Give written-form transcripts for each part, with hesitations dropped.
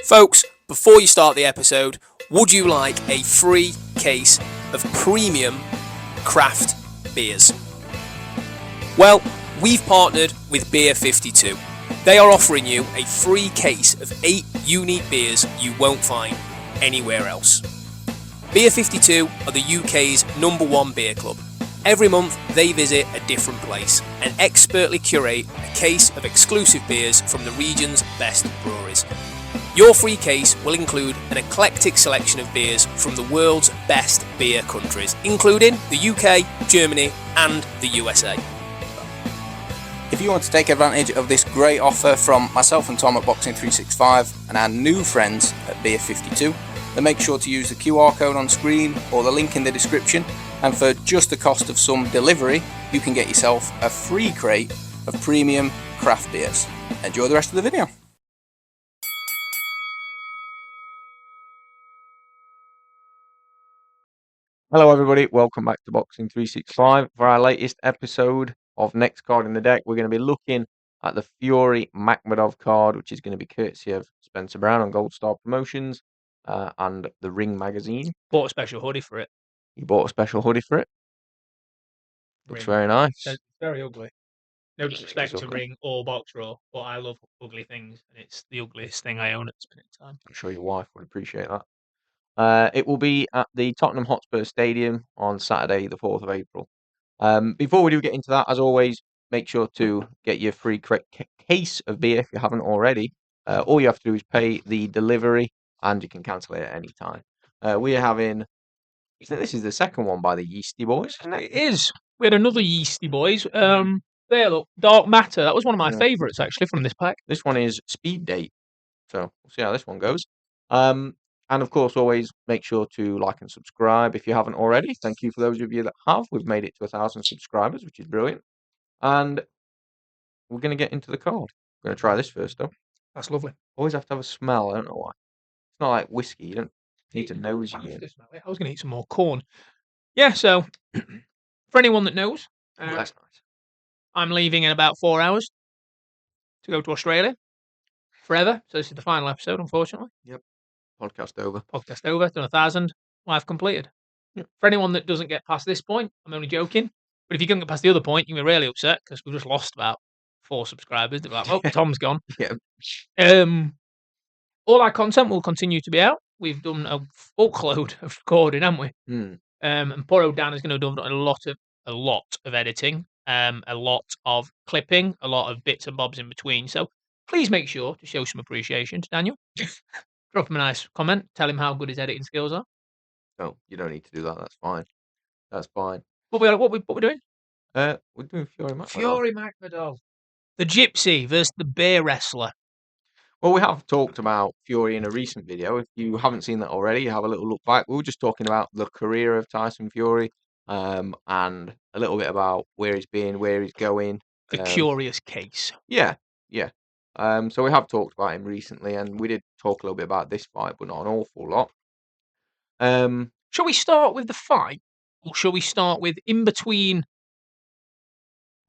Folks, before you start the episode, would you like a free case of premium craft beers? Well, we've partnered with Beer 52. They are offering you a free case of 8 unique beers you won't find anywhere else. Beer 52 are the UK's #1 beer club. Every month they visit a different place and expertly curate a case of exclusive beers from the region's best breweries. Your free case will include an eclectic selection of beers from the world's best beer countries, including the UK, Germany and the USA. If you want to take advantage of this great offer from myself and Tom at Boxing 365 and our new friends at Beer 52, then make sure to use the QR code on screen or the link in the description, and for just the cost of some delivery, you can get yourself a free crate of premium craft beers. Enjoy the rest of the video. Hello everybody, welcome back to Boxing 365 for our latest episode of Next Card in the Deck. We're going to be looking at the Fury Makhmudov card, which is going to be courtesy of Spencer Brown on Gold Star Promotions and the Ring magazine. Bought a special hoodie for it. You bought a special hoodie for it? Looks very nice. It's very ugly. No disrespect to Ring or Box Raw, but I love ugly things, and it's the ugliest thing I own at this minute in time. I'm sure your wife would appreciate that. It will be at the Tottenham Hotspur Stadium on Saturday, the 4th of April. Before we do get into that, as always, make sure to get your free case of beer if you haven't already. All you have to do is pay the delivery, and you can cancel it at any time. We are having, I think this is the second one by the Yeasty Boys, isn't it? It is. We had another Yeasty Boys. There, look, Dark Matter. That was one of my favourites, actually, from this pack. This one is Speed Date, so we'll see how this one goes. And of course, always make sure to like and subscribe if you haven't already. Thank you for those of you that have. We've made it to 1,000 subscribers, which is brilliant. And we're going to get into the card. We're going to try this first, though. That's lovely. Always have to have a smell. I don't know why. It's not like whiskey. You don't need to nose it. I was going to eat some more corn. Yeah, so for anyone that knows, That's nice. I'm leaving in about 4 hours to go to Australia forever. So this is the final episode, unfortunately. Yep. Podcast over. Podcast over. Done 1,000. Life completed. Yep. For anyone that doesn't get past this point, I'm only joking. But if you couldn't get past the other point, you'll be really upset because we've just lost about 4 subscribers. They're like, oh, Tom's gone. Yeah. All our content will continue to be out. We've done a fuckload of recording, haven't we? And poor old Dan is going to do a lot of editing, a lot of clipping, a lot of bits and bobs in between. So please make sure to show some appreciation to Daniel. Drop him a nice comment. Tell him how good his editing skills are. No, you don't need to do that. That's fine. That's fine. What we doing? We're doing Fury Makhmudov. Fury Makhmudov. The Gypsy versus the Bear Wrestler. Well, we have talked about Fury in a recent video. If you haven't seen that already, have a little look back. We were just talking about the career of Tyson Fury and a little bit about where he's been, where he's going. The curious case. Yeah. So we have talked about him recently, and we did talk a little bit about this fight, but not an awful lot. Shall we start with the fight, or shall we start with in between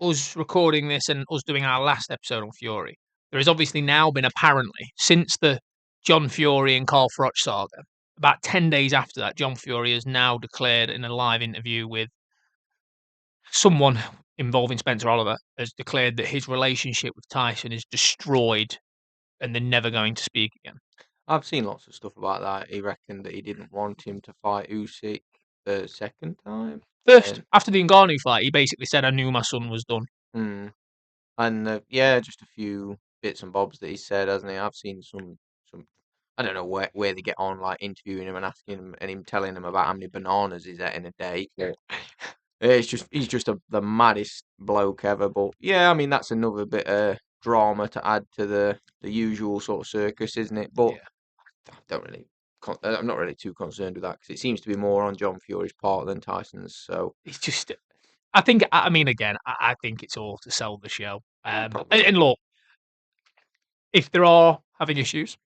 us recording this and us doing our last episode on Fury? There has obviously now been, apparently, since the John Fury and Carl Froch saga, about 10 days after that, John Fury has now declared in a live interview with someone involving Spencer Oliver, has declared that his relationship with Tyson is destroyed and they're never going to speak again. I've seen lots of stuff about that. He reckoned that he didn't want him to fight Usyk the second time. First, after the Ngannou fight, he basically said, I knew my son was done. And just a few bits and bobs that he said, hasn't he? I've seen some I don't know where they get on, like interviewing him and asking him and him telling him about how many bananas he's eating a day. He's just the maddest bloke ever. But yeah, I mean that's another bit of drama to add to the usual sort of circus, isn't it? But I'm not really too concerned with that because it seems to be more on John Fury's part than Tyson's. So it's just, I think it's all to sell the show. And look, if there are having issues,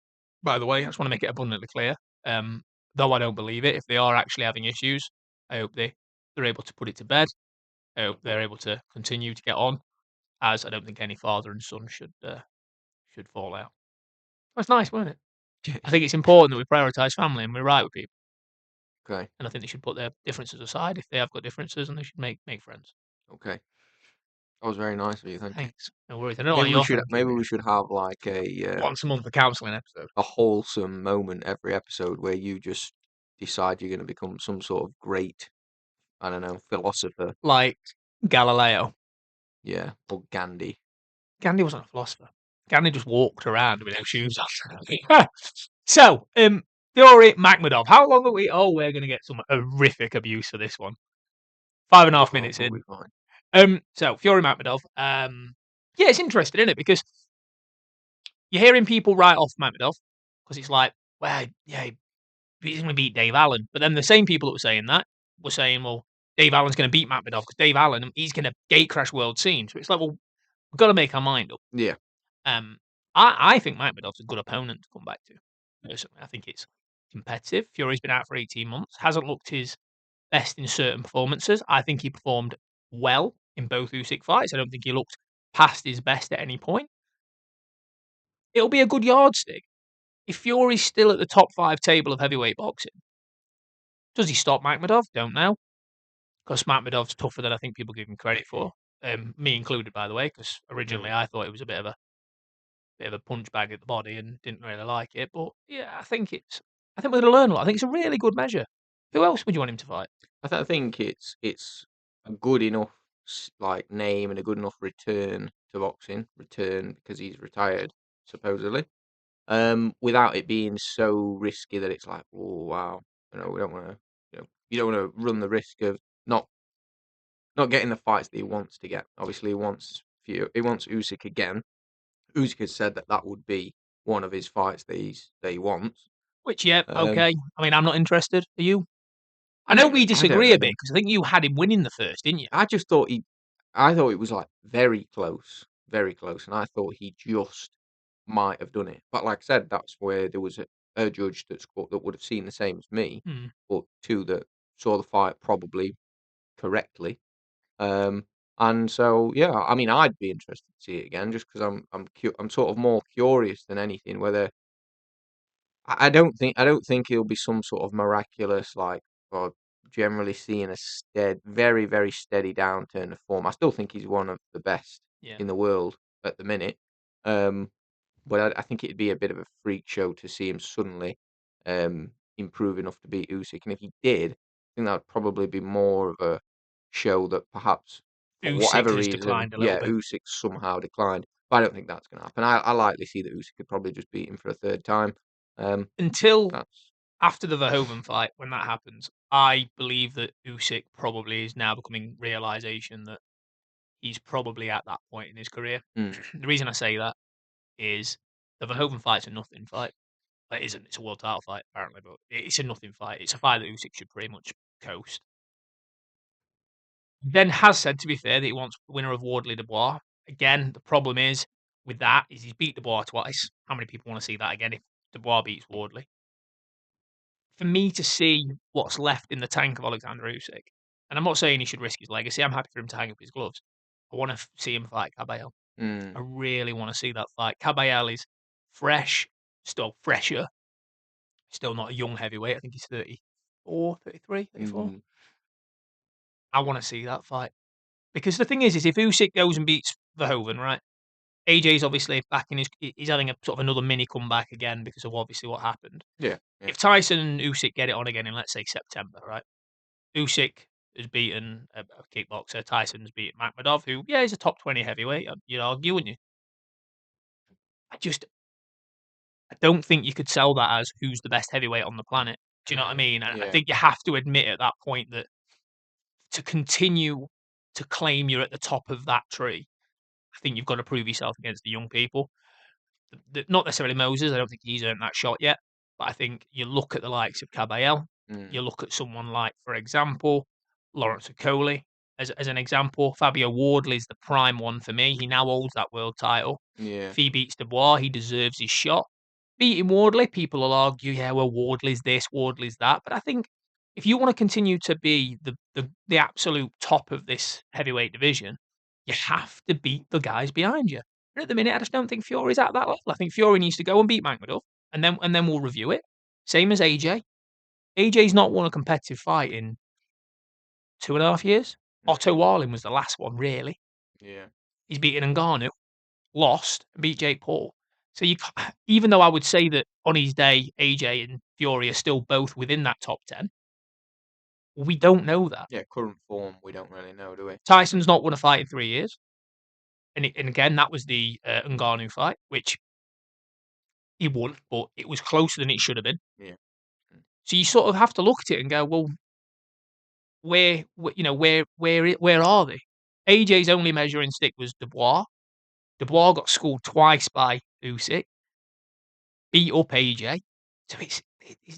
by the way, I just want to make it abundantly clear. Though I don't believe it, if they are actually having issues, I hope they're able to put it to bed. I hope they're able to continue to get on, as I don't think any father and son should fall out. That's nice, wasn't it? I think it's important that we prioritise family and we're right with people. Okay. And I think they should put their differences aside if they have got differences, and they should make friends. Okay. That was very nice of you. Thank you. Thanks. No worries. I don't know what you're thinking. Maybe we should have like Once a month a counselling episode. a wholesome moment every episode where you just decide you're going to become some sort of great, I don't know, philosopher. Like Galileo. Yeah, or Gandhi. Gandhi wasn't a philosopher. Gandhi just walked around with no shoes on. So, Fury Makhmudov. How long are we? Oh, we're going to get some horrific abuse for this one. 5.5 minutes We'll in. be fine. So Fury Makhmudov. Yeah, it's interesting, isn't it? Because you're hearing people write off Makhmudov because it's like, well, yeah, he's going to beat Dave Allen. But then the same people that were saying that were saying, well, Dave Allen's going to beat Makhmudov because Dave Allen, he's going to gate crash world scene. So it's like, well, we've got to make our mind up. Yeah. I think Makhmudov's a good opponent to come back to. Personally, I think it's competitive. Fury's been out for 18 months, hasn't looked his best in certain performances. I think he performed well in both Usyk fights. I don't think he looked past his best at any point. It'll be a good yardstick. If Fury's still at the top 5 table of heavyweight boxing, does he stop Makhmudov? Don't know. Because Makhmudov's tougher than I think people give him credit for. Me included, by the way, because originally I thought it was a bit of a punch bag at the body and didn't really like it. But yeah, I think we're going to learn a lot. I think it's a really good measure. Who else would you want him to fight? I think it's a good enough like name and a good enough return to boxing. Return because he's retired supposedly. Without it being so risky that it's like, oh wow, we don't want to, you don't want to run the risk of not getting the fights that he wants to get. Obviously, he wants Usyk again. Usyk has said that would be one of his fights that he wants. Which, yeah, okay. I mean, I'm not interested. Are you? I I know don't- we I disagree don't a bit know. because I think you had him winning the first, didn't you? I just thought I thought it was like very close, and I thought he just might have done it. But like I said, that's where there was a judge that would have seen the same as me, Hmm. but two that saw the fight probably correctly. And so yeah, I mean, I'd be interested to see it again just because I'm sort of more curious than anything whether I don't think he'll be some sort of miraculous like or generally seeing a very very steady downturn of form. I still think he's one of the best Yeah. in the world at the minute. But I think it'd be a bit of a freak show to see him suddenly improve enough to beat Usyk. And if he did, I think that would probably be more of a show that perhaps for Usyk whatever has reason, declined a little bit. Usyk somehow declined. But I don't think that's going to happen. I likely see that Usyk could probably just beat him for a third time. Until That's after the Verhoeven fight, when that happens, I believe that Usyk probably is now becoming realization that he's probably at that point in his career. The reason I say that is the Verhoeven fight's a nothing fight. It isn't. It's a world title fight, apparently, but it's a nothing fight. It's a fight that Usyk should pretty much coast. Then has said, to be fair, that he wants the winner of Wardley Dubois. Again, the problem is with that is he's beat Dubois twice. How many people want to see that again if Dubois beats Wardley? For me to see what's left in the tank of Alexander Usyk, and I'm not saying he should risk his legacy. I'm happy for him to hang up his gloves. I want to see him fight Caballero. I really want to see that fight. Caballero is fresh, still fresher, still not a young heavyweight. I think he's 34, 33, 34. I want to see that fight. Because the thing is if Usyk goes and beats Verhoeven, right? AJ's obviously back in he's having a sort of another mini comeback again because of obviously what happened. yeah. If Tyson and Usyk get it on again in, let's say, September, right? Usyk has beaten a kickboxer. Tyson's beaten Makhmudov, who, yeah, he's a top 20 heavyweight. You'd argue, wouldn't you? I don't think you could sell that as who's the best heavyweight on the planet. Do you know what I mean? And I Yeah. think you have to admit at that point that to continue to claim you're at the top of that tree, I think you've got to prove yourself against the young people. Not necessarily Moses. I don't think he's earned that shot yet. But I think you look at the likes of Caballero. You look at someone like, for example, Lawrence Okoli as an example. Fabio Wardley's the prime one for me. He now holds that world title. Yeah. If he beats Dubois, he deserves his shot. Beating Wardley, people will argue, yeah, well, Wardley's this, Wardley's that. But I think if you want to continue to be the absolute top of this heavyweight division, you have to beat the guys behind you. And at the minute, I just don't think Fury's at that level. I think Fury needs to go and beat Makhmudov. and then we'll review it. Same as AJ. AJ's not won a competitive fight in 2.5 years. Otto Warlin was the last one, really. Yeah. He's beaten Ngannou, lost, and beat Jake Paul. So even though I would say that on his day, AJ and Fury are still both within that top 10, we don't know that. Yeah, current form, we don't really know, do we? Tyson's not won a fight in 3 years. And again, that was the Ngannou fight, which he won, but it was closer than it should have been. Yeah. So you sort of have to look at it and go, well, where are they? AJ's only measuring stick was Dubois. Dubois got schooled twice by Usyk, beat up AJ. So it's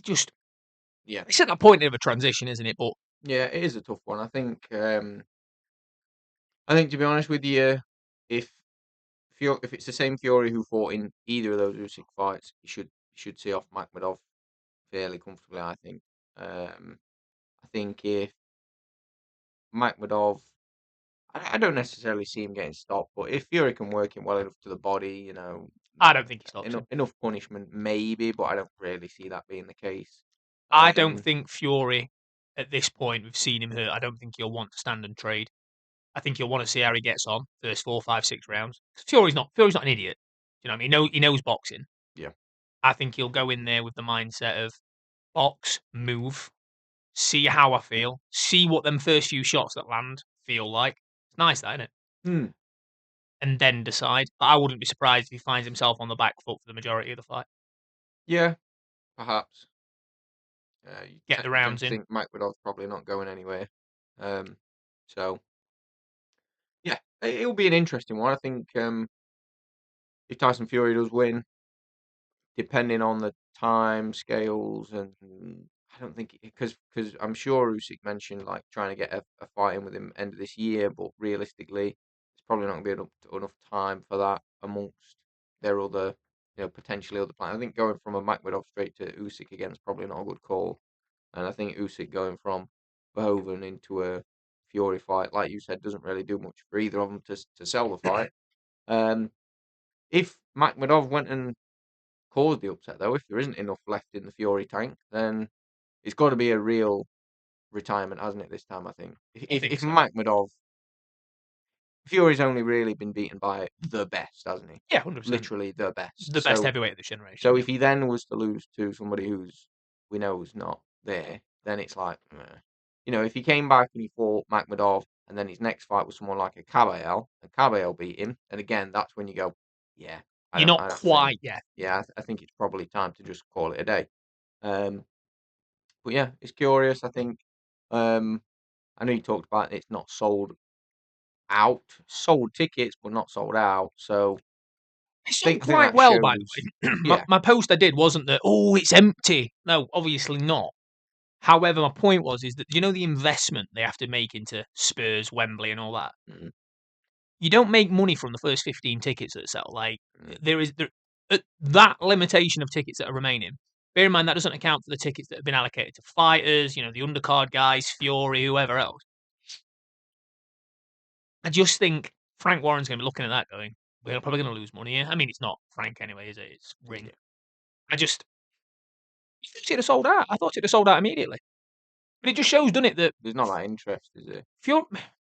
just Yeah. it's at that point of a transition, isn't it? But Yeah, it is a tough one. I think to be honest with you, if if it's the same Fury who fought in either of those Usyk fights, you should see off Makhmudov fairly comfortably. I think. I think if Makhmudov, I don't necessarily see him getting stopped, but if Fury can work him well enough to the body, I don't think he stops him. enough punishment maybe, but I don't really see that being the case. I don't think Fury, at this point, we've seen him hurt. I don't think he'll want to stand and trade. I think he'll want to see how he gets on first 4, 5, 6 rounds. Fury's not an idiot. You know what I mean? He knows boxing. Yeah. I think he'll go in there with the mindset of box, move, see how I feel, see what them first few shots that land feel like. It's nice, that, isn't it? Hmm. And then decide. But I wouldn't be surprised if he finds himself on the back foot for the majority of the fight. Yeah, perhaps. Get the You tend rounds to in. think Makhmudov's probably not going anywhere. So yeah, it'll be an interesting one. I think if Tyson Fury does win, depending on the time scales, and I don't think because I'm sure Usyk mentioned like trying to get a fight in with him end of this year, but realistically, it's probably not going to be enough time for that amongst their other, potentially other plans. I think going from a Makhmudov straight to Usyk again is probably not a good call, and I think Usyk going from Verhoeven into a Fury fight, like you said, doesn't really do much for either of them to sell the fight. If Makhmudov went and caused the upset, though, if there isn't enough left in the Fury tank, then it's got to be a real retirement, hasn't it? This time, I think. I If think so. Makhmudov, Fury's only really been beaten by the best, hasn't he? Yeah, 100%. Literally the best. The best heavyweight of this generation. So if he then was to lose to somebody who's we know is not there, then it's like, meh. If he came back and he fought Makhmudov, and then his next fight was someone like a Caballel, and Caballel beat him, and again, that's when you go, yeah, You're not I don't quite think, yet. yeah, I think it's probably time to just call it a day. But yeah, it's curious. I think. I know you talked about it's not sold out, sold tickets, but not sold out. So It's I sold think quite that well, by shows. the way. Yeah, My post I did wasn't that, oh, it's empty. No, obviously not. However, my point is that the investment they have to make into Spurs, Wembley, and all that. mm, You don't make money from the first 15 tickets that sell. Like mm, there that limitation of tickets that are remaining. Bear in mind that doesn't account for the tickets that have been allocated to fighters, the undercard guys, Fury, whoever else. I just think Frank Warren's going to be looking at that, going, "We're probably going to lose money here." I mean, it's not Frank anyway, is it? It's Ring. I just thought it'd have sold out. I thought it'd have sold out immediately. But it just shows, doesn't it, that there's not that interest, is there? Fury.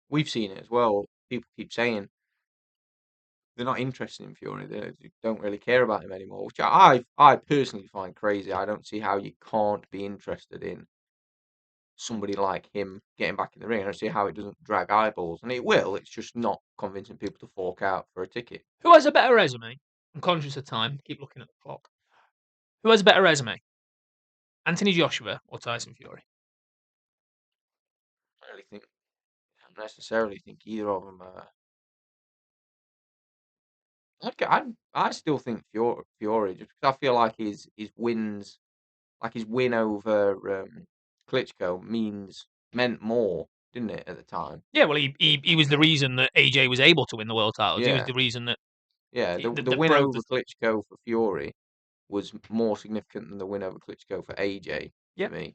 We've seen it as well. People keep saying they're not interested in Fury. They don't really care about him anymore, which I personally find crazy. I don't see how you can't be interested in somebody like him getting back in the ring. I don't see how it doesn't drag eyeballs, and it will. It's just not convincing people to fork out for a ticket. Who has a better resume? I'm conscious of time. Keep looking at the clock. Who has a better resume? Anthony Joshua or Tyson Fury? I don't really think, I don't necessarily think either of them. I still think Fury, just because I feel like his wins, like his win over Klitschko, meant more, didn't it, at the time? Yeah, well, he was the reason that AJ was able to win the world titles. He was Yeah, the reason that yeah. The that win broke over the. Klitschko for Fury was more significant than the win over Klitschko for AJ Yeah, to me.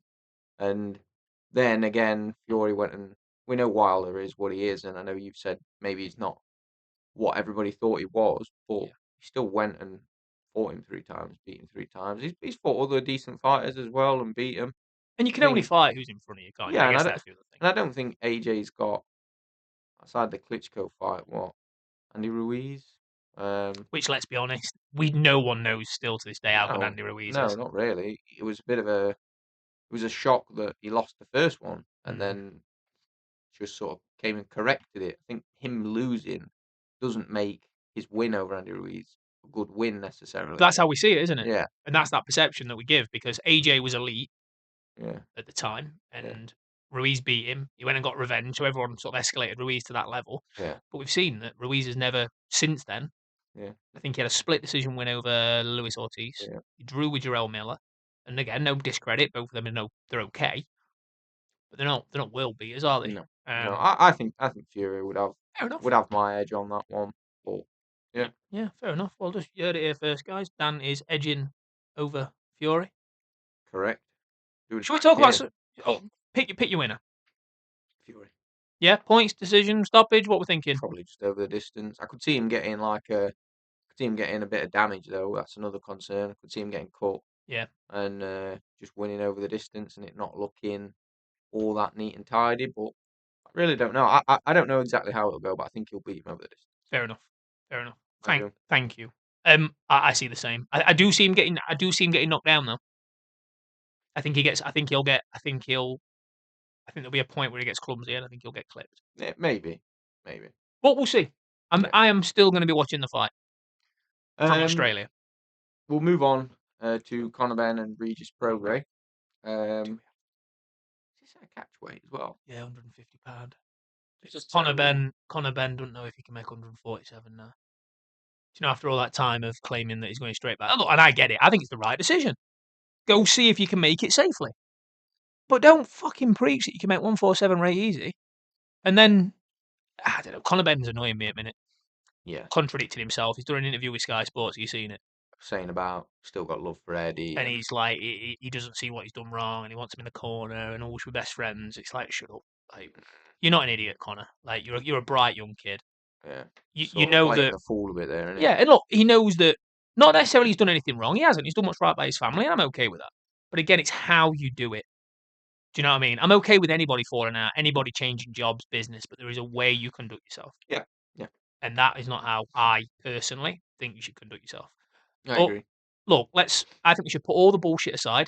And then again, Fury went and we know Wilder is what he is, and I know you've said maybe he's not what everybody thought he was, but yeah. he still went and fought him 3 times, beat him 3 times. He's fought other decent fighters as well and beat them. And you can only fight who's in front of you, can't you? Yeah, I guess that's the other thing. and I don't think AJ's got, aside the Klitschko fight, what, Andy Ruiz. Which, let's be honest, no one knows still to this day how good Andy Ruiz no, is. not really. It was a bit of a, it was a shock that he lost the first one and then just sort of came and corrected it. I think him losing doesn't make his win over Andy Ruiz a good win necessarily. But that's how we see it, isn't it? Yeah, And that's that perception that we give because AJ was elite yeah, at the time and Ruiz beat him. He went and got revenge, so everyone sort of escalated Ruiz to that level. yeah, But we've seen that Ruiz has never, since then, yeah. I think he had a split decision win over Luis Ortiz. Yeah. He drew with Jarrell Miller. And again, no discredit. Both of them they're okay. But they're not world beaters, are they? No, no. I think Fury fair enough. would have my edge on that one. But yeah, Yeah, fair enough. Well, just you heard it here first, guys. Dan is edging over Fury. correct. Should we talk about? Pick your winner. Fury? Yeah, points, decision, stoppage. What we're thinking. Probably just over the distance. I could see him getting a bit of damage though. That's another concern. I could see him getting cut. Yeah. And just winning over the distance and it not looking all that neat and tidy. But I really don't know. I don't know exactly how it'll go, but I think he'll beat him over the distance. Fair enough. Fair enough. I Thank you. I see the same. I do see him getting. I do see him getting knocked down though. I think he gets. I think he'll get. I think there'll be a point where he gets clumsy, and I think he'll get clipped. Yeah, maybe. But we'll see. I am still going to be watching the fight from Australia. We'll move on to Conor Benn and Regis Prograis. Is this a catchweight as well? Yeah, £150. Conor Benn don't know if he can make 147 now. You know, after all that time of claiming that he's going straight back. Look, and I get it. I think it's the right decision. Go see if you can make it safely. But don't fucking preach that you can make 147 right easy. And then, I don't know, Conor Benn's annoying me at a minute. Yeah. Contradicting himself. He's done an interview with Sky Sports. Have you seen it? Saying about still got love for Eddie. And he's like, he doesn't see what he's done wrong and he wants him in the corner and all we should be best friends. It's like, shut up. Like, you're not an idiot, Conor. Like, you're a bright young kid. Yeah. You know that. The fool a bit there, isn't Yeah, and look, he knows that not necessarily he's done anything wrong. He hasn't. He's done what's right by his family, and I'm okay with that. But again, it's how you do it. Do you know what I mean? I'm okay with anybody falling out, anybody changing jobs, business, but there is a way you conduct yourself. Yeah. And that is not how I personally think you should conduct yourself. I agree. Look, I think we should put all the bullshit aside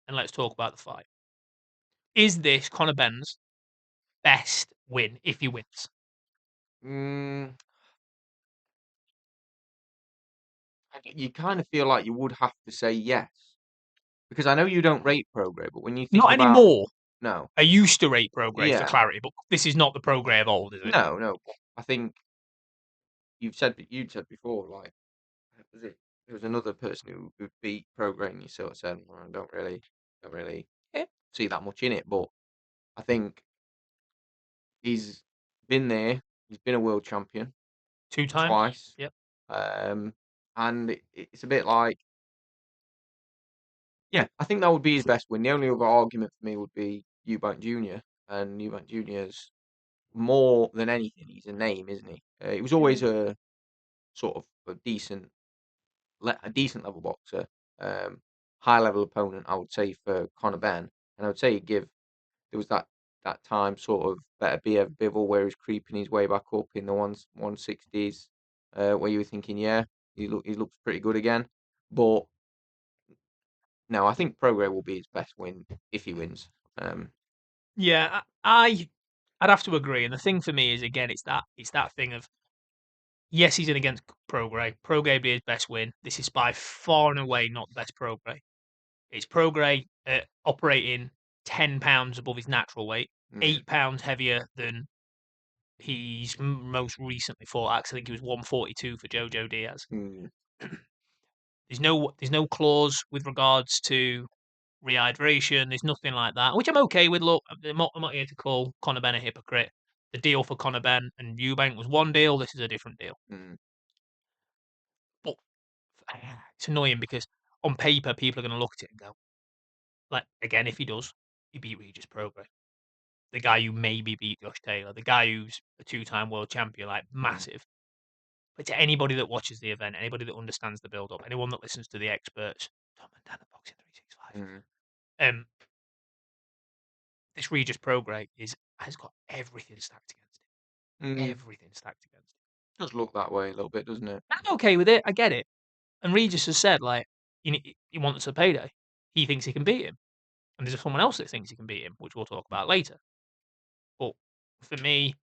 and let's talk about the fight. Is this Conor Benn's best win if he wins? You kind of feel like you would have to say yes. Because I know you don't rate Prograis, but when you think Not anymore. No. I used to rate Prograis for clarity, but this is not the Prograis of old, is it? No. I think you'd said before, like, there was another person who beat Prograis and you sort of said, well, I don't really see that much in it, but I think he's been there. He's been a world champion 2 times, twice. Yep. And it's a bit like, yeah, I think that would be his best win. The only other argument for me would be Eubank Jr. And Eubank Jr.'s more than anything, he's a name, isn't he? He was always a sort of a decent level boxer, high level opponent, I would say, for Conor Benn. And I would say there was that time sort of better BF Bivol where he's creeping his way back up in the 160s, where you were thinking, yeah, he looks pretty good again. But no, I think Prograis will be his best win if he wins. Yeah, I'd have to agree. And the thing for me is, again, it's that thing of, yes, he's in against Prograis. Prograis be his best win. This is by far and away not the best Prograis. It's Prograis operating 10 pounds above his natural weight, 8 pounds heavier than he's most recently fought. Actually, I think he was 142 for Jojo Diaz. There's no clause with regards to rehydration. There's nothing like that, which I'm okay with. Look, I'm not here to call Conor Benn a hypocrite. The deal for Conor Benn and Eubank was one deal. This is a different deal. But it's annoying because on paper, people are going to look at it and go, like, again, if he does, he beat Regis Prograis. The guy who maybe beat Josh Taylor. The guy who's a 2-time world champion, like, massive. But to anybody that watches the event, anybody that understands the build-up, anyone that listens to the experts, Tom and Dan at Boxing 365, Mm. this Regis Prograis has got everything stacked against him. Mm. Everything stacked against him. Does look that way a little bit, doesn't it? I'm okay with it. I get it. And Regis has said, like, he wants a payday. He thinks he can beat him. And there's someone else that thinks he can beat him, which we'll talk about later. But for me,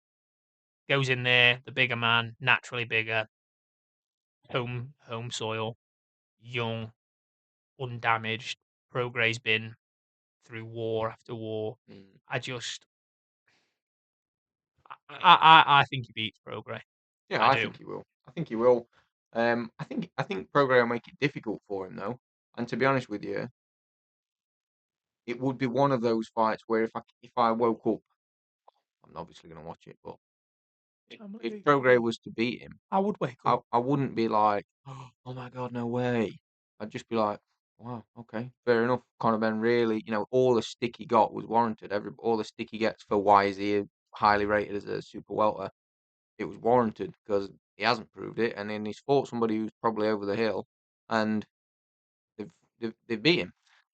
goes in there, the bigger man, naturally bigger, home soil, young, undamaged. Prograis been through war after war. Mm. I just, I think he beats Prograis. Yeah, I I do. think he will. I think he will. I think Prograis will make it difficult for him though. And to be honest with you, it would be one of those fights where if I woke up, I'm obviously going to watch it, but if Prograis was to beat him, I would wake I, up. I wouldn't be like, oh my god, no way. I'd just be like, wow, okay, fair enough. Conor Benn really, all the stick he got was warranted. All the stick he gets for why is he highly rated as a super welter, it was warranted because he hasn't proved it, and then he's fought somebody who's probably over the hill, and they've beat him.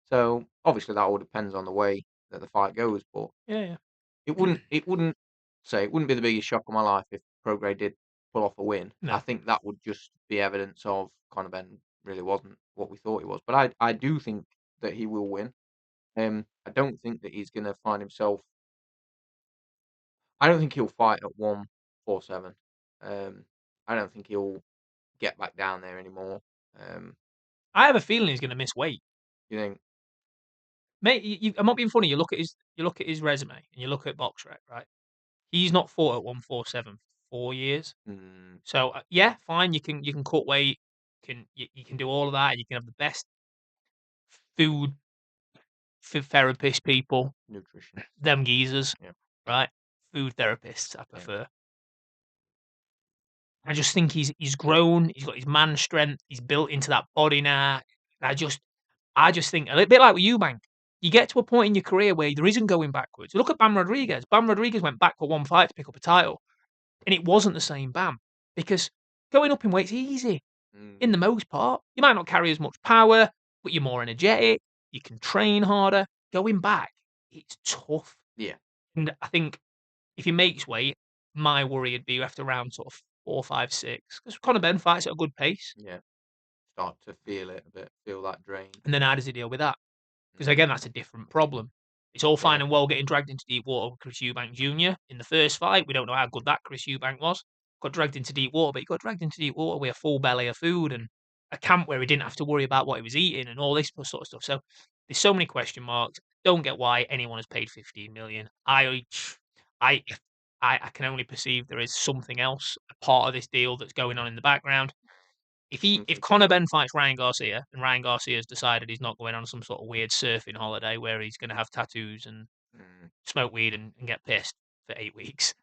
So obviously that all depends on the way that the fight goes, but Yeah. it wouldn't be the biggest shock of my life if Prograis did pull off a win. No. I think that would just be evidence of Conor Benn really wasn't what we thought he was. But I do think that he will win. I don't think that he's going to find himself. I don't think he'll fight at 147. I don't think he'll get back down there anymore. I have a feeling he's going to miss weight. You think? Mate, I'm not being funny. You look at his resume and you look at BoxRec, right? He's not fought at 147 for 4 years. Mm, So yeah, fine. You can cut weight. You can do all of that. You can have the best food therapist people, nutrition. them geezers, Yeah. right? Food therapists, I Yeah. prefer. I just think he's grown. He's got his man strength. He's built into that body now. I just think a little bit like with Eubank. You get to a point in your career where there isn't going backwards. Look at Bam Rodriguez. Bam Rodriguez went back for one fight to pick up a title, and it wasn't the same Bam because going up in weight's easy in Mm, the most part. You might not carry as much power, but you're more energetic. You can train harder. Going back, it's tough. yeah. And I think if he makes weight, my worry would be after round sort of 4, 5, 6, because Conor Benn fights at a good pace. Yeah. Start to feel it a bit. Feel that drain. And then how does he deal with that? Because Mm, again, that's a different problem. It's all fine yeah. and well getting dragged into deep water with Chris Eubank Jr. in the first fight. We don't know how good that Chris Eubank was. Got dragged into deep water, but he got dragged into deep water with a full belly of food and a camp where he didn't have to worry about what he was eating and all this sort of stuff. So there's so many question marks. Don't get why anyone has paid 15 million. I, I can only perceive there is something else, a part of this deal that's going on in the background. If Something Conor fishy. Benn fights Ryan Garcia and Ryan Garcia's decided he's not going on some sort of weird surfing holiday where he's going to have tattoos and Mm, smoke weed and get pissed for 8 weeks,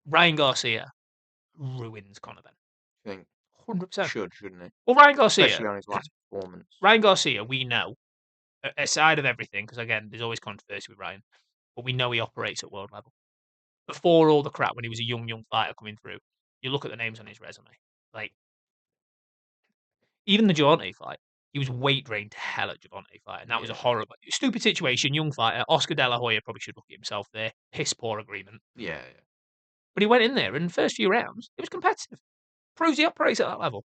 Ryan Garcia ruins Conor Benn. think 100%. shouldn't it? Well, Ryan Garcia, Especially on his last performance. Ryan Garcia, we know, aside of everything, because again, there's always controversy with Ryan, but we know he operates at world level. Before all the crap, when he was a young fighter coming through, you look at the names on his resume, like even the Javante fight, he was weight drained to hell at Javante fight, and that was a Yeah. horrible, stupid situation. Young fighter, Oscar De La Hoya probably should look at himself there. Piss poor agreement, Yeah. but he went in there, and the first few rounds, it was competitive. Proves he operates at that level.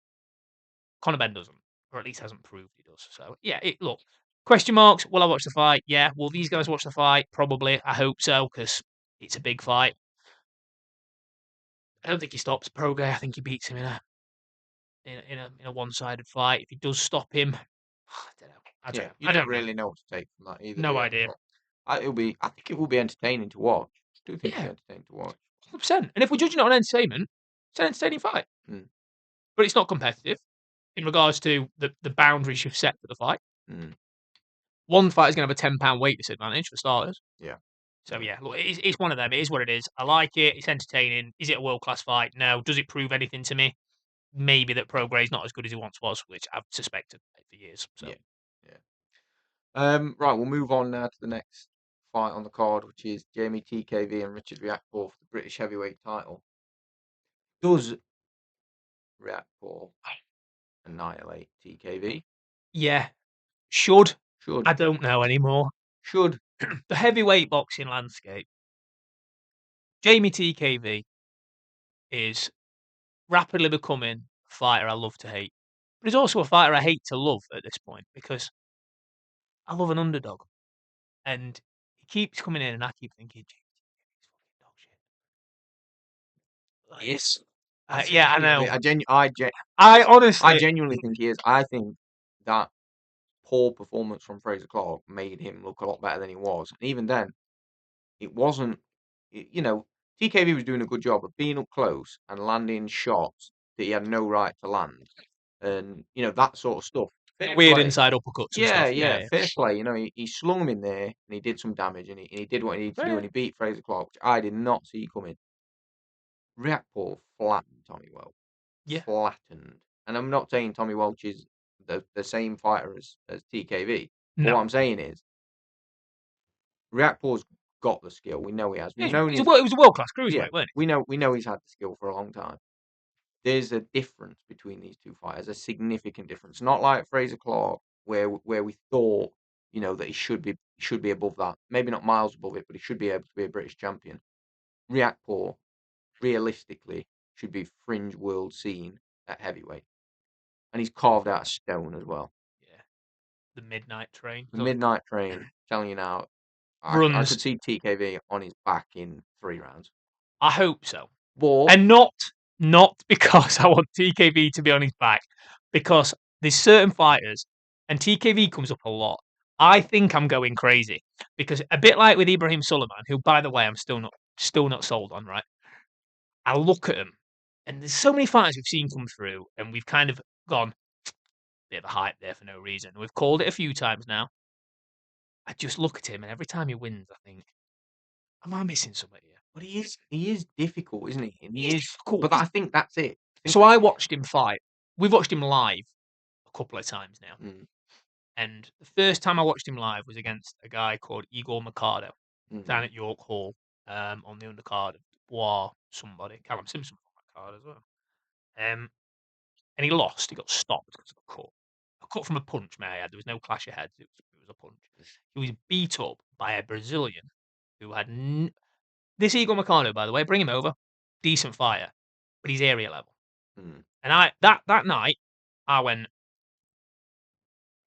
Conor Benn doesn't, or at least hasn't proved he does. So yeah, look. Question marks. Will I watch the fight? Yeah. Will these guys watch the fight? Probably. I hope so because it's a big fight. I don't think he stops Prograis. I think he beats him in a one-sided fight. If he does stop him, I don't know. I don't Yeah. know. You I don't don't know. really know what to take from that either, do No you? idea. But I think it will be entertaining to watch. I do think it'll Yeah, be entertaining to watch. 100%. And if we're judging it on entertainment, it's an entertaining fight. Mm, But it's not competitive in regards to the boundaries you've set for the fight. mm, One fight is going to have a £10 weight disadvantage for starters. yeah. So Yeah. yeah, look, it's one of them. It is what it is. I like it. It's entertaining. Is it a world class fight? No. Does it prove anything to me? Maybe that Prograis is not as good as he once was, which I've suspected for years. So Yeah. Yeah. Right, we'll move on now to the next fight on the card, which is Jamie TKV and Richard Riakporhe for the British heavyweight title. Does Riakporhe annihilate TKV? Yeah. Should. Should. I don't know anymore. Should. The heavyweight boxing landscape. Jamie TKV is rapidly becoming a fighter I love to hate. But he's also a fighter I hate to love at this point because I love an underdog. And he keeps coming in and I keep thinking, Jamie TKV's fucking dog shit. Like, Yes. yeah, I know. I honestly, genuinely think he is. I think that poor performance from Fraser Clark made him look a lot better than he was. And even then, it wasn't, TKV was doing a good job of being up close and landing shots that he had no right to land. And, that sort of stuff. Fair weird play. inside uppercuts and stuff. Yeah, fair play. He slung him in there and he did some damage and he did what he needed to do and he beat Fraser Clark, which I did not see coming. Riakporhe flattened Tommy Welch. Yeah. Flattened. And I'm not saying Tommy Welch is the same fighter as TKV. But No. what I'm saying is, Riakporhe's got the skill. We know he has. We've known It was a world class cruiserweight, wasn't it? we know he's had the skill for a long time. There's a difference between these two fighters, a significant difference. Not like Fraser Clark, where we thought, that he should be above that. Maybe not miles above it, but he should be able to be a British champion. Riakporhe, realistically, should be fringe world scene at heavyweight. And he's carved out of stone as well. Yeah. The Midnight Train. The Midnight Train, telling you now, I Runs. could see TKV on his back in 3 rounds. I hope so. But And not because I want TKV to be on his back, because there's certain fighters, and TKV comes up a lot. I think I'm going crazy because a bit like with Ibrahim Sulaiman, who, by the way, I'm still not sold on. Right, I look at him, and there's so many fighters we've seen come through, and we've kind of gone bit of a hype there for no reason. We've called it a few times now. I just look at him, and every time he wins, I think, am I missing something here? But he is difficult, isn't he? And he is difficult. But I think that's it. So I watched him fight. We've watched him live a couple of times now. And the first time I watched him live was against a guy called Igor Mercado down at York Hall on the undercard of Dubois, somebody. Callum Simpson on that card as well. And he lost. He got stopped because of a cut. A cut from a punch, may I add. There was no clash of heads. It was a punch. He was beat up by a Brazilian who had... This Igor Mercado, by the way, bring him over. Decent fighter. But he's area level. And that night, I went,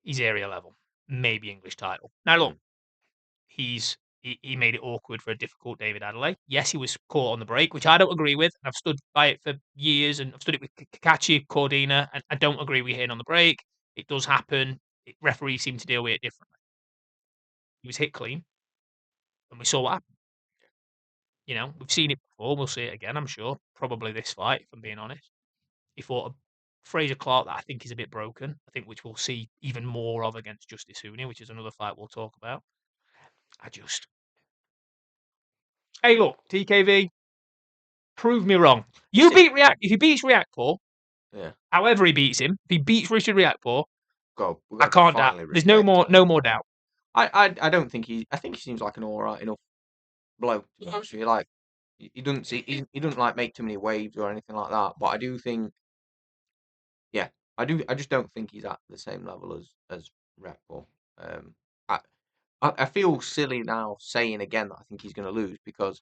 he's area level, maybe English title. Now look, he made it awkward for a difficult David Adelaide. Yes, he was caught on the break, which I don't agree with. I've stood by it for years, and I've stood it with Kakachi, Cordina, and I don't agree with hitting on the break. It does happen. Referees seem to deal with it differently. He was hit clean, and we saw what happened. We've seen it before. We'll see it again, I'm sure. Probably this fight, if I'm being honest. He fought a Fraser Clark that I think is a bit broken. I think which we'll see even more of against Justice Huni, which is another fight we'll talk about. Hey, look, TKV, prove me wrong. If he beats Riakporhe, however he beats him, if he beats Richard Riakporhe, I can't doubt. There's no more doubt. I don't think I think he seems like an alright enough bloke. To be honest with you. Like he doesn't like make too many waves or anything like that. But I do think, I just don't think he's at the same level as Riakporhe. I feel silly now saying again that I think he's going to lose, because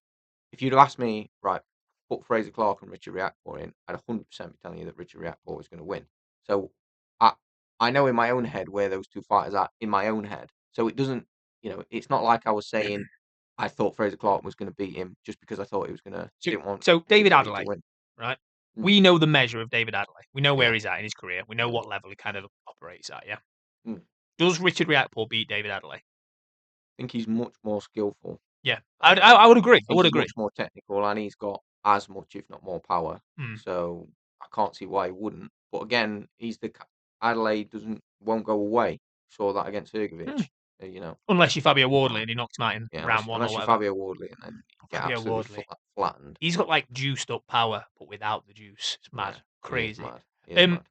if you'd have asked me, right, put Fraser Clark and Richard Riakporhe in, I'd 100% be telling you that Richard Riakporhe was going to win. So I know in my own head where those two fighters are in my own head. So it doesn't, it's not like I was saying I thought Fraser Clark was going to beat him just because I thought he was going to. So David Adelaide, win. Right? We know the measure of David Adelaide. We know where he's at in his career. We know what level he kind of operates at. Yeah. Does Richard Riakporhe beat David Adelaide? I think he's much more skillful. Yeah, I would agree. I would he's agree. Much more technical, and he's got as much, if not more, power. So I can't see why he wouldn't. But again, Adelaide won't go away. Saw that against Hrgovic. Unless you're Fabio Wardley and he knocks him out in round one. Unless you're Fabio Wardley and then you get absolutely flattened. He's got like juiced up power, but without the juice. It's mad, crazy. He is mad.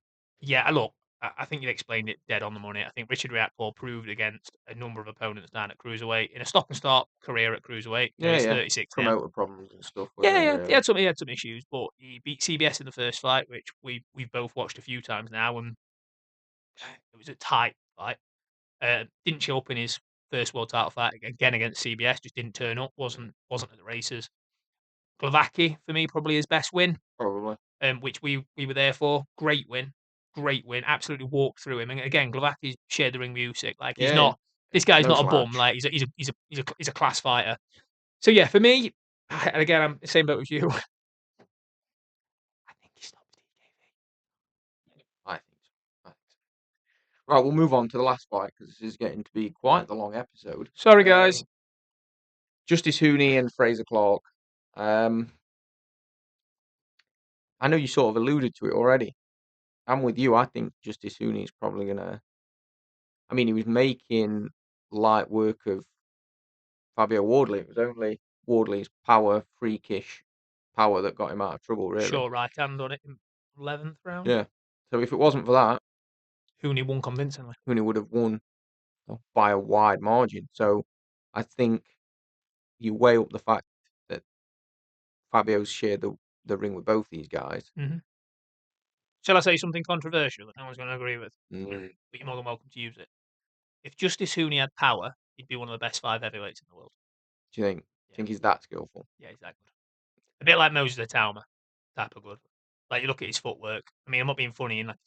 Yeah, look, I think you explained it dead on the money. I think Richard Riakporhe proved against a number of opponents down at cruiserweight in a stop and start career at cruiserweight. You know, he's 36 now. Promoter problems and stuff. Yeah, Weren't yeah, there, he had some issues, but he beat CBS in the first fight, which we've both watched a few times now, and it was a tight fight. Didn't show up in his first world title fight again against CBS. Just didn't turn up. Wasn't at the races. Glavaki for me probably his best win, Probably. which we were there for. Great win, great win. Absolutely walked through him. And again, Glavaki shared the ring music. Like he's Yeah. not this guy's No not a bum. slouch. Like he's a class fighter. So yeah, for me, and again I'm the same boat with you. I think he stops DKV. I think so. I think so. Right, we'll move on to the last fight because this is getting to be quite the long episode. Sorry guys. Justice Hooney and Fraser Clark. I know you sort of alluded to it already. I'm with you. I think Justice Hooney is probably gonna. I mean, he was making light work of Fabio Wardley. It was only Wardley's power, freakish power that got him out of trouble, really. Short right hand on it in 11th round. Yeah. So if it wasn't for that, Hooney won convincingly. Hooney would have won by a wide margin. So I think you weigh up the fact that Fabio's shared the ring with both these guys. Mm-hmm. Shall I say something controversial that no one's going to agree with? Mm. But you're more than welcome to use it. If Justice Hooney had power, he'd be one of the best 5 heavyweights in the world. Do you think? Yeah. Think he's that skillful? Yeah, he's that good. A bit like Moses Atauma type of good. Like you look at his footwork. I mean, I'm not being funny. In like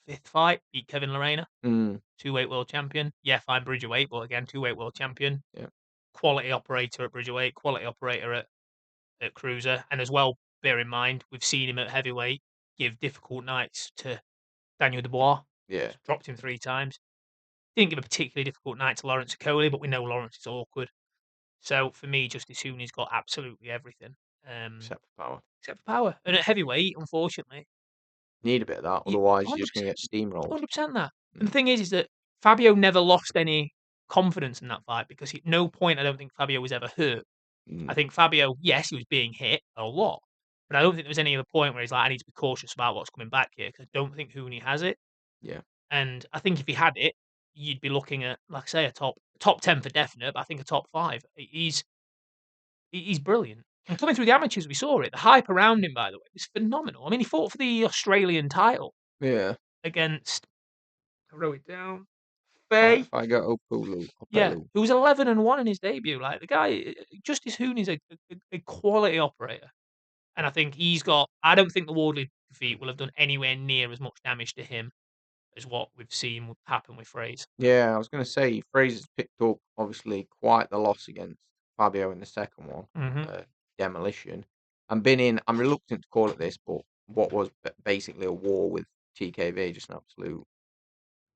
his 5th fight, beat Kevin Lorena, 2-weight world champion. Yeah, fine Bridgerweight, but again, 2-weight world champion. Yeah. Quality operator at Bridgerweight, quality operator at cruiser, and as well, bear in mind we've seen him at heavyweight give difficult nights to Daniel Dubois. Yeah. Dropped him 3 times. Didn't give a particularly difficult night to Lawrence Okoli, but we know Lawrence is awkward. So for me, Justice Hooney's got absolutely everything. Except for power. Except for power. And at heavyweight, unfortunately, Need a bit of that, you, otherwise you're just 100%, going to get steamrolled. 100% that. And the thing is that Fabio never lost any confidence in that fight because at no point I don't think Fabio was ever hurt. I think Fabio, yes, he was being hit a lot, but I don't think there was any other point where he's like, I need to be cautious about what's coming back here because I don't think Hooney has it. Yeah. And I think if he had it, you'd be looking at, like I say, a top 10 for definite, but I think a top 5. He's brilliant. And coming through the amateurs, we saw it. The hype around him, by the way, was phenomenal. I mean, he fought for the Australian title. Yeah. Against, I wrote it down, Faye. If I go Opulu. Yeah, who was 11-1 in his debut. Like the guy, Justice Hooney's a quality operator, and I think he's got. I don't think the Wardley defeat will have done anywhere near as much damage to him as what we've seen happen with Fraser. Yeah, I was going to say Fraser's picked up obviously quite the loss against Fabio in the second one, demolition, and been in. I'm reluctant to call it this, but what was basically a war with TKV, just an absolute.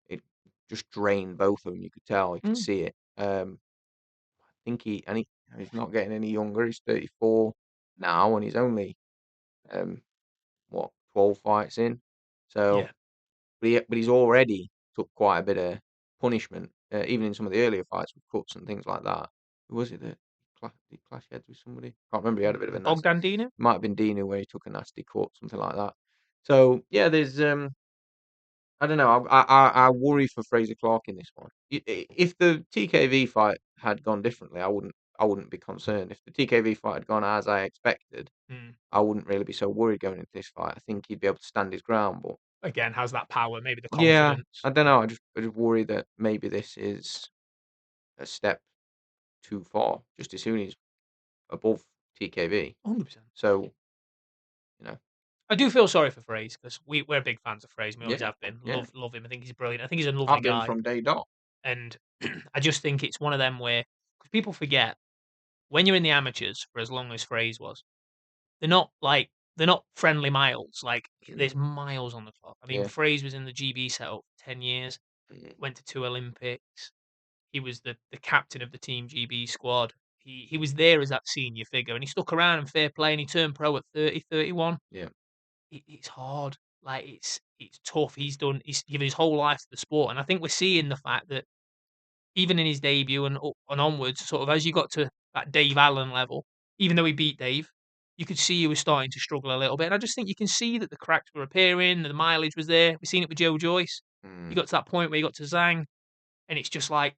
It just drained both of them. You could tell, you could see it. I think he's not getting any younger. He's 34 now, and he's only 12 fights in. So, but he's already took quite a bit of punishment, even in some of the earlier fights with cuts and things like that. Who was it that he clash heads with somebody? Can't remember. He had a bit of a nasty. Bogdan Dinu? Might have been Dinu where he took a nasty cut, something like that. So yeah, there's I don't know. I worry for Fraser Clark in this one. If the TKV fight had gone differently, I wouldn't be concerned. If the TKV fight had gone as I expected, I wouldn't really be so worried going into this fight. I think he'd be able to stand his ground, but again, has that power, maybe the confidence. I don't know. I just worry that maybe this is a step too far. Just as soon as above TKV. 100%. So, I do feel sorry for Fraser because we're big fans of Fraser. We always have been. Love him. I think he's brilliant. I think he's a lovely guy. I've been from day dot. And I just think it's one of them where because people forget when you're in the amateurs for as long as Fraser was, they're not friendly miles. Like there's miles on the clock. I mean, Fraser was in the GB setup for 10 years. Went to 2 Olympics. He was the captain of the Team GB squad. He was there as that senior figure, and he stuck around and fair play. And he turned pro at 30, 31. Yeah, it's hard. Like it's tough. He's given his whole life to the sport, and I think we're seeing the fact that even in his debut and onwards, sort of as you got to that Dave Allen level, even though he beat Dave, you could see he was starting to struggle a little bit. And I just think you can see that the cracks were appearing, the mileage was there. We've seen it with Joe Joyce. Mm, You got to that point where you got to Zhang, and it's just like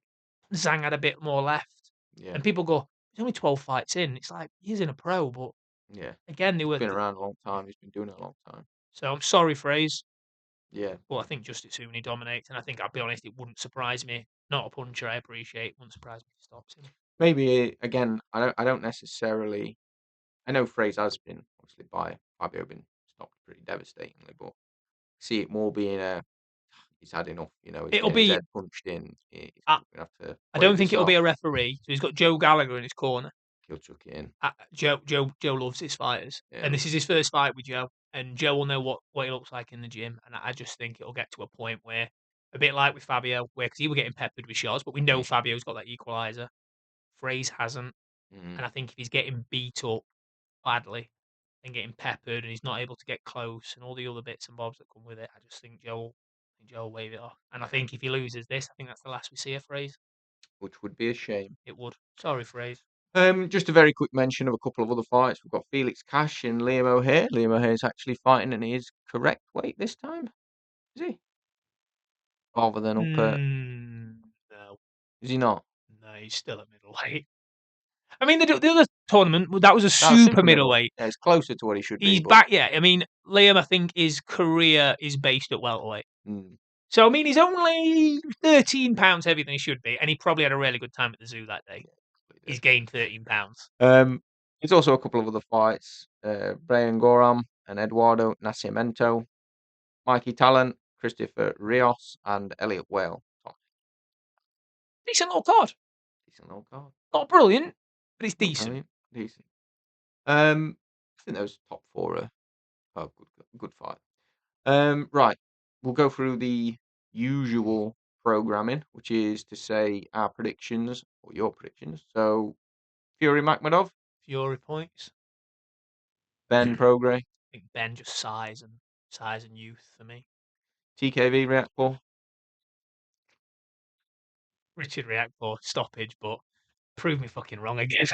Zhang had a bit more left, yeah, and people go, "He's only 12 fights in." It's like he's in a pro, but yeah. again, they He's were. been around a long time. He's been doing it a long time. So I'm sorry, Fraze, Yeah. but I think Justice Huni dominates, and I think I'll be honest, it wouldn't surprise me. Not a puncher, I appreciate. Wouldn't surprise me if he stops him. Maybe again, I don't necessarily. I know Fraser has been obviously by Fabio been stopped pretty devastatingly, but see it more being a he's had enough. You know, he's It'll getting his be. head punched in. He's I, gonna have to I wave don't think this it'll be off. a referee. So he's got Joe Gallagher in his corner. He'll chuck it in. Joe loves his fighters, Yeah. and this is his first fight with Joe. And Joe will know what he looks like in the gym. And I just think it'll get to a point where, a bit like with Fabio, where because he was getting peppered with shots, but we know Mm, Fabio's got that equaliser. Fraze hasn't, mm. and I think if he's getting beat up badly and getting peppered, and he's not able to get close, and all the other bits and bobs that come with it, I just think Joe will wave it off. And I think if he loses this, I think that's the last we see of Fraze. Which would be a shame. It would. Sorry, Fraze. Just a very quick mention of a couple of other fights. We've got Felix Cash and Liam O'Hare. Liam O'Hare's actually fighting in his correct weight this time. Is he? Rather than up at... No, Is he not? no, he's still at middleweight. I mean, the other tournament that was a That's super super middle. middleweight. Yeah, it's closer to what he should be, He's but... back. Yeah, I mean, Liam, I think his career is based at welterweight. Mm, So I mean, he's only 13 pounds heavier than he should be, and he probably had a really good time at the zoo that day. yeah. He's gained 13 pounds. There's also a couple of other fights. Brian Goram and Eduardo Nascimento. Mikey Talent, Christopher Rios, and Elliot Whale. Oh, Decent little card. decent little card. Not brilliant, but it's Not decent. brilliant, decent. I think those top four are good fight. Right, we'll go through the usual programming, which is to say our predictions or your predictions. So Fury Makhmudov, Fury points. Ben Prograis, I think Ben just size and youth for me. TKV Reactball, Richard react for stoppage, but prove me fucking wrong again.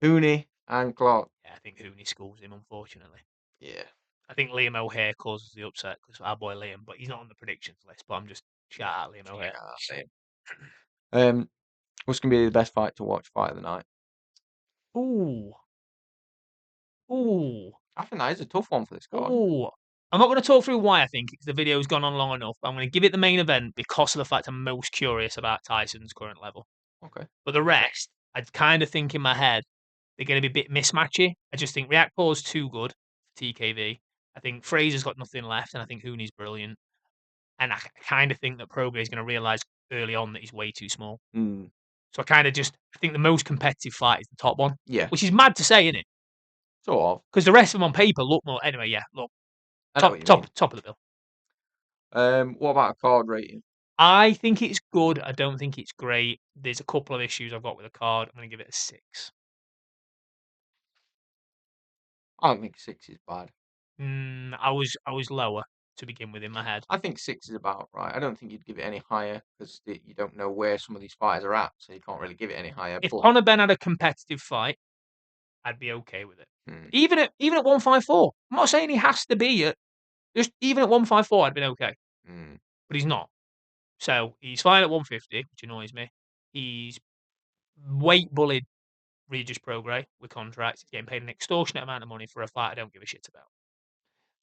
Hooney, and Clark. Yeah, I think Hooney schools him, unfortunately. Yeah. I think Liam O'Hare causes the upset because our boy Liam, but he's not on the predictions list. But I'm just shout out Liam O'Hare. What's going to be the best fight to watch? Fight of the night. Ooh. I think that is a tough one for this card. Ooh. I'm not going to talk through why I think because the video's gone on long enough. But I'm going to give it the main event because of the fact I'm most curious about Tyson's current level. Okay. But the rest, I kind of think in my head they're going to be a bit mismatchy. I just think Reactball's too good for TKV. I think Fraser's got nothing left, and I think Hooney's brilliant. And I kind of think that Prograis is going to realise early on that he's way too small. Mm. So I think the most competitive fight is the top one. Yeah. Which is mad to say, isn't it? Sort of. Because the rest of them on paper look more. Anyway, yeah, look. I know what you mean. Top of the bill. What about a card rating? I think it's good. I don't think it's great. There's a couple of issues I've got with the card. I'm going to give it a 6. I don't think 6 is bad. I was lower to begin with in my head. I think 6 is about right. I don't think you'd give it any higher because you don't know where some of these fighters are at, so you can't really give it any higher. If But Conor Benn had a competitive fight, I'd be okay with it. Hmm. Even at 154. I'm not saying he has to be at just even at 154, I'd been okay. But he's not. So he's fighting at 150, which annoys me. He's weight bullied Regis Prograis with contracts. He's getting paid an extortionate amount of money for a fight I don't give a shit about.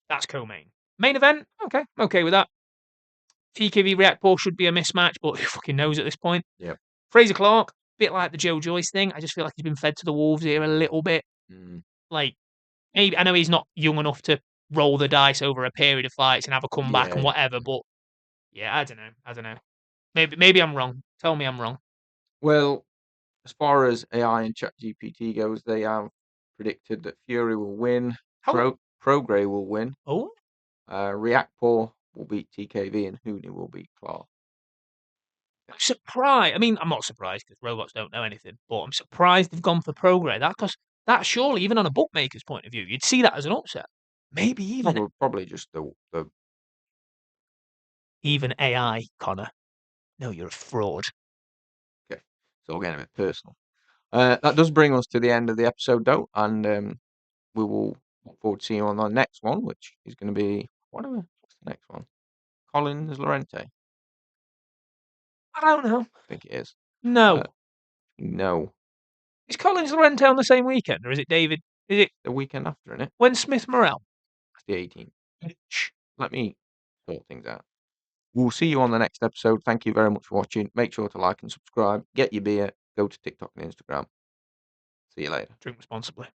That's co-main. Main event, okay, I'm okay with that. TKV Reactball should be a mismatch, but who fucking knows at this point? Yep. Fraser Clark, bit like the Joe Joyce thing. I just feel like he's been fed to the wolves here a little bit. Like, maybe I know he's not young enough to roll the dice over a period of fights and have a comeback and whatever, but yeah, I don't know. Maybe I'm wrong. Tell me I'm wrong. Well, as far as AI and ChatGPT goes, they have predicted that Fury will win, Prograis will win, Oh, Reactball will beat TKV, and Hooney will beat Clark. I'm surprised. I mean, I'm not surprised because robots don't know anything, but I'm surprised they've gone for Prograis. Because that surely, even on a bookmaker's point of view, you'd see that as an upset. Maybe Probably just the even AI, Connor. No, you're a fraud. Okay, so we're getting a bit personal. That does bring us to the end of the episode, though, and we will look forward to seeing you on the next one, which is going to be what's the next one? Collins Lorente? I don't know. I think it is. No. No. Is Collins Lorente on the same weekend, or is it David? Is it The weekend after, innit? when Smith Morrell? That's the 18th. Let me sort things out. We'll see you on the next episode. Thank you very much for watching. Make sure to like and subscribe. Get your beer. Go to TikTok and Instagram. See you later. Drink responsibly.